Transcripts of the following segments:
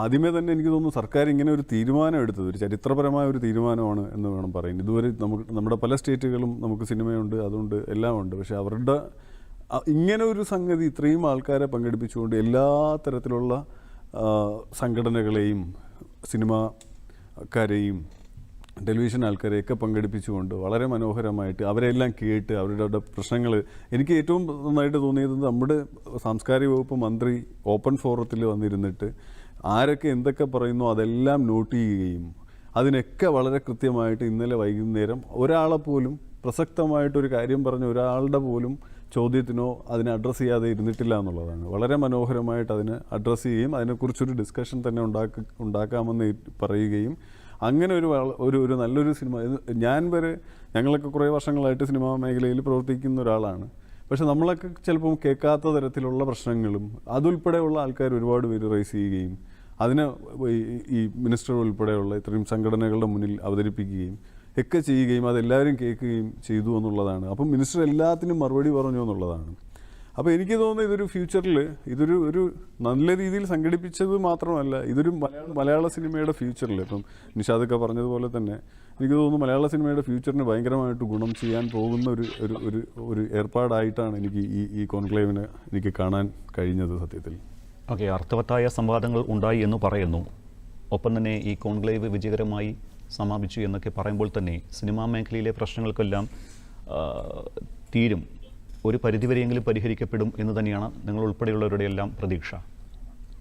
ആദ്യമേ തന്നെ എനിക്ക് തോന്നുന്നു സർക്കാർ ഇങ്ങനെ ഒരു തീരുമാനം എടുത്തത് ഒരു ചരിത്രപരമായ ഒരു തീരുമാനമാണ് എന്ന് വേണം പറയാൻ. ഇതുവരെ നമ്മുടെ പല സ്റ്റേറ്റുകളും നമുക്ക് സിനിമയുണ്ട്, അതുകൊണ്ട് എല്ലാം ഉണ്ട്. പക്ഷേ അവരുടെ ഇങ്ങനെ ഒരു സംഗതി ഇത്രയും ആൾക്കാരെ പങ്കെടുപ്പിച്ചുകൊണ്ട് എല്ലാ തരത്തിലുള്ള സംഘടനകളെയും സിനിമാക്കാരെയും ടെലിവിഷൻ ആൾക്കാരെയൊക്കെ പങ്കെടുപ്പിച്ചുകൊണ്ട് വളരെ മനോഹരമായിട്ട് അവരെല്ലാം കേട്ട് അവരുടെ പ്രശ്നങ്ങൾ എനിക്ക് ഏറ്റവും നന്നായിട്ട് തോന്നിയത് നമ്മുടെ സാംസ്കാരിക വകുപ്പ് മന്ത്രി ഓപ്പൺ ഫോറത്തിൽ വന്നിരുന്നിട്ട് ആരൊക്കെ എന്തൊക്കെ പറയുന്നു അതെല്ലാം നോട്ട് ചെയ്യുകയും അതിനൊക്കെ വളരെ കൃത്യമായിട്ട് ഇന്നലെ വൈകുന്നേരം ഒരാളെ പോലും പ്രസക്തമായിട്ടൊരു കാര്യം പറഞ്ഞ ഒരാളുടെ പോലും ചോദ്യത്തിനോ അതിനെ അഡ്രസ്സ് ചെയ്യാതെ ഇരുന്നിട്ടില്ല എന്നുള്ളതാണ്. വളരെ മനോഹരമായിട്ട് അതിനെ അഡ്രസ്സ് ചെയ്യുകയും അതിനെക്കുറിച്ചൊരു ഡിസ്കഷൻ തന്നെ ഉണ്ടാക്കാമെന്ന് പറയുകയും അങ്ങനെ ഒരു നല്ലൊരു സിനിമ. ഞങ്ങളൊക്കെ കുറേ വർഷങ്ങളായിട്ട് സിനിമാ മേഖലയിൽ പ്രവർത്തിക്കുന്ന ഒരാളാണ്. പക്ഷെ നമ്മളൊക്കെ ചിലപ്പം കേൾക്കാത്ത തരത്തിലുള്ള പ്രശ്നങ്ങളും അതുൾപ്പെടെയുള്ള ആൾക്കാർ ഒരുപാട് പേര് റൈസ് ചെയ്യുകയും അതിനെ ഈ മിനിസ്റ്റർ ഉൾപ്പെടെയുള്ള ഇത്രയും സംഘടനകളുടെ മുന്നിൽ അവതരിപ്പിക്കുകയും ഒക്കെ ചെയ്യുകയും അതെല്ലാവരും കേൾക്കുകയും ചെയ്തു എന്നുള്ളതാണ്. അപ്പം മിനിസ്റ്റർ എല്ലാത്തിനും മറുപടി പറഞ്ഞു എന്നുള്ളതാണ്. അപ്പോൾ എനിക്ക് തോന്നുന്നു ഇതൊരു ഫ്യൂച്ചറിൽ ഒരു നല്ല രീതിയിൽ സംഘടിപ്പിച്ചത് മാത്രമല്ല, ഇതൊരു മലയാള സിനിമയുടെ ഫ്യൂച്ചറിൽ ഇപ്പം നിഷാദൊക്കെ പറഞ്ഞതുപോലെ തന്നെ എനിക്ക് തോന്നുന്നു മലയാള സിനിമയുടെ ഫ്യൂച്ചറിന് ഭയങ്കരമായിട്ട് ഗുണം ചെയ്യാൻ പോകുന്ന ഒരു ഏർപ്പാടായിട്ടാണ് എനിക്ക് ഈ കോൺക്ലേവിനെ എനിക്ക് കാണാൻ കഴിഞ്ഞത് സത്യത്തിൽ. ഓക്കെ, അർത്ഥവത്തായ സംവാദങ്ങൾ ഉണ്ടായി എന്ന് പറയുന്നു. ഒപ്പം തന്നെ ഈ കോൺക്ലേവ് വിജയകരമായി സമാപിച്ചു എന്നൊക്കെ പറയുമ്പോൾ തന്നെ സിനിമാ മേഖലയിലെ പ്രശ്നങ്ങൾക്കെല്ലാം തീരും, ഒരു പരിധിവരെയെങ്കിലും പരിഹരിക്കപ്പെടും എന്ന് തന്നെയാണ് നിങ്ങൾ ഉൾപ്പെടെയുള്ളവരുടെ എല്ലാം പ്രതീക്ഷ.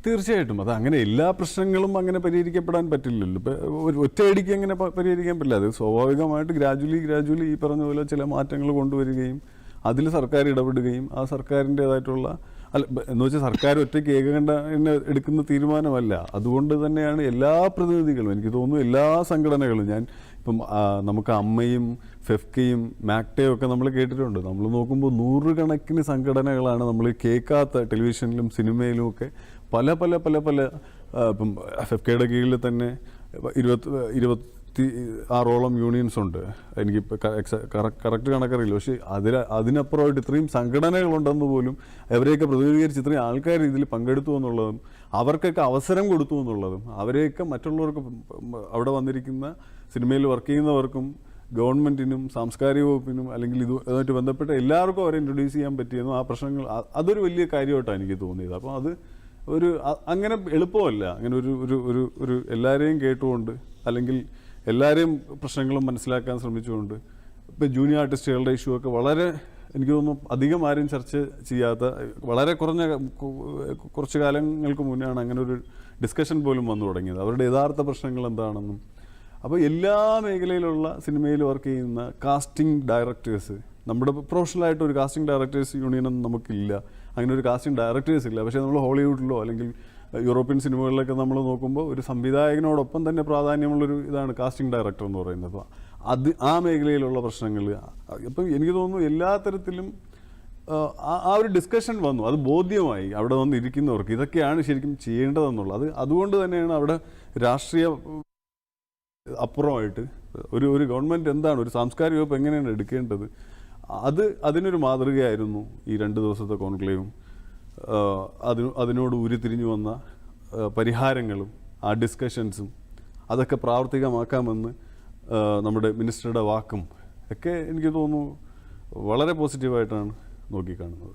തീർച്ചയായിട്ടും അത് അങ്ങനെ എല്ലാ പ്രശ്നങ്ങളും അങ്ങനെ പരിഹരിക്കപ്പെടാൻ പറ്റില്ലല്ലോ. ഇപ്പോൾ ഒറ്റയടിക്ക് അങ്ങനെ പരിഹരിക്കാൻ പറ്റില്ല. അത് സ്വാഭാവികമായിട്ട് ഗ്രാജുവലി ഈ പറഞ്ഞ പോലെ ചില മാറ്റങ്ങൾ കൊണ്ടുവരികയും അതിൽ സർക്കാർ ഇടപെടുകയും ആ സർക്കാരിൻ്റേതായിട്ടുള്ള എന്ന് വെച്ചാൽ സർക്കാർ ഒറ്റയ്ക്ക് ഏകകണ്ഠേന എടുക്കുന്ന തീരുമാനമല്ല. അതുകൊണ്ട് തന്നെയാണ് എല്ലാ പ്രതിനിധികളും എനിക്ക് തോന്നുന്നു എല്ലാ സംഘടനകളും ഇപ്പം നമുക്ക് അമ്മയും ഫെഫ്കയും മാക്ടയും ഒക്കെ നമ്മൾ കേട്ടിട്ടുണ്ട്. നമ്മൾ നോക്കുമ്പോൾ നൂറുകണക്കിന് സംഘടനകളാണ് നമ്മൾ കേൾക്കാത്ത ടെലിവിഷനിലും സിനിമയിലും ഒക്കെ പല ഇപ്പം ഫെഫ്കയുടെ കീഴിൽ തന്നെ 26ഓളം യൂണിയൻസ് ഉണ്ട്. എനിക്ക് കറക്റ്റ് കണക്കറിയില്ല. പക്ഷേ അതിനപ്പുറമായിട്ട് ഇത്രയും സംഘടനകളുണ്ടെന്ന് പോലും അവരെയൊക്കെ പ്രതിനിധീകരിച്ച് ഇത്രയും ആൾക്കാർ ഇതിൽ പങ്കെടുത്തു എന്നുള്ളതും അവർക്കൊക്കെ അവസരം കൊടുത്തു എന്നുള്ളതും അവരെയൊക്കെ മറ്റുള്ളവർക്ക് അവിടെ വന്നിരിക്കുന്ന സിനിമയിൽ വർക്ക് ചെയ്യുന്നവർക്കും ഗവൺമെൻറ്റിനും സാംസ്കാരിക വകുപ്പിനും അല്ലെങ്കിൽ ഇതുമായിട്ട് ബന്ധപ്പെട്ട എല്ലാവർക്കും അവരെ ഇൻട്രൊഡ്യൂസ് ചെയ്യാൻ പറ്റിയെന്നും ആ പ്രശ്നങ്ങൾ അതൊരു വലിയ കാര്യമായിട്ടാണ് എനിക്ക് തോന്നിയത്. അപ്പോൾ അത് അങ്ങനെ എളുപ്പമല്ല. അങ്ങനെ ഒരു എല്ലാവരെയും കേട്ടുകൊണ്ട് അല്ലെങ്കിൽ എല്ലാവരെയും പ്രശ്നങ്ങളും മനസ്സിലാക്കാൻ ശ്രമിച്ചുകൊണ്ട് ഇപ്പോൾ ജൂനിയർ ആർട്ടിസ്റ്റുകളുടെ ഇഷ്യൂ ഒക്കെ വളരെ എനിക്ക് തോന്നുന്നു അധികം ആരും ചർച്ച ചെയ്യാത്ത വളരെ കുറച്ച് കാലങ്ങൾക്ക് മുന്നെയാണ് അങ്ങനെ ഒരു ഡിസ്കഷൻ പോലും വന്നു തുടങ്ങിയത്, അവരുടെ യഥാർത്ഥ പ്രശ്നങ്ങൾ എന്താണെന്നും. അപ്പോൾ എല്ലാ മേഖലയിലുള്ള സിനിമയിൽ വർക്ക് ചെയ്യുന്ന കാസ്റ്റിംഗ് ഡയറക്ടേഴ്സ്, നമ്മുടെ പ്രൊഫഷണലായിട്ട് ഒരു കാസ്റ്റിംഗ് ഡയറക്ടേഴ്സ് യൂണിയനൊന്നും നമുക്കില്ല, അങ്ങനെ ഒരു കാസ്റ്റിംഗ് ഡയറക്ടേഴ്സ് ഇല്ല. പക്ഷേ നമ്മൾ ഹോളിവുഡിലോ അല്ലെങ്കിൽ യൂറോപ്യൻ സിനിമകളിലൊക്കെ നമ്മൾ നോക്കുമ്പോൾ ഒരു സംവിധായകനോടൊപ്പം തന്നെ പ്രാധാന്യമുള്ളൊരു ഇതാണ് കാസ്റ്റിംഗ് ഡയറക്ടർ എന്ന് പറയുന്നത്. അപ്പോൾ ആ മേഖലയിലുള്ള പ്രശ്നങ്ങൾ അപ്പം എനിക്ക് തോന്നുന്നു എല്ലാ തരത്തിലും ആ ഒരു ഡിസ്കഷൻ വന്നു, അത് ബോധ്യമായി അവിടെ വന്ന് ഇരിക്കുന്നവർക്ക് ഇതൊക്കെയാണ് ശരിക്കും ചെയ്യേണ്ടതെന്നുള്ളത്. അതുകൊണ്ട് തന്നെയാണ് അവിടെ രാഷ്ട്രീയ അപ്പുറമായിട്ട് ഒരു ഗവൺമെൻറ് എന്താണ് ഒരു സാംസ്കാരിക വകുപ്പ് എങ്ങനെയാണ് എടുക്കേണ്ടത് അതിനൊരു മാതൃകയായിരുന്നു ഈ 2 ദിവസത്തെ കോൺക്ലേവും. അതിനോട് ഉരുത്തിരിഞ്ഞു വന്ന പരിഹാരങ്ങളും ആ ഡിസ്കഷൻസും അതൊക്കെ പ്രാവർത്തികമാക്കാമെന്ന് നമ്മുടെ മിനിസ്റ്ററുടെ വാക്കും ഒക്കെ എനിക്ക് തോന്നുന്നു വളരെ പോസിറ്റീവായിട്ടാണ് നോക്കിക്കാണുന്നത്.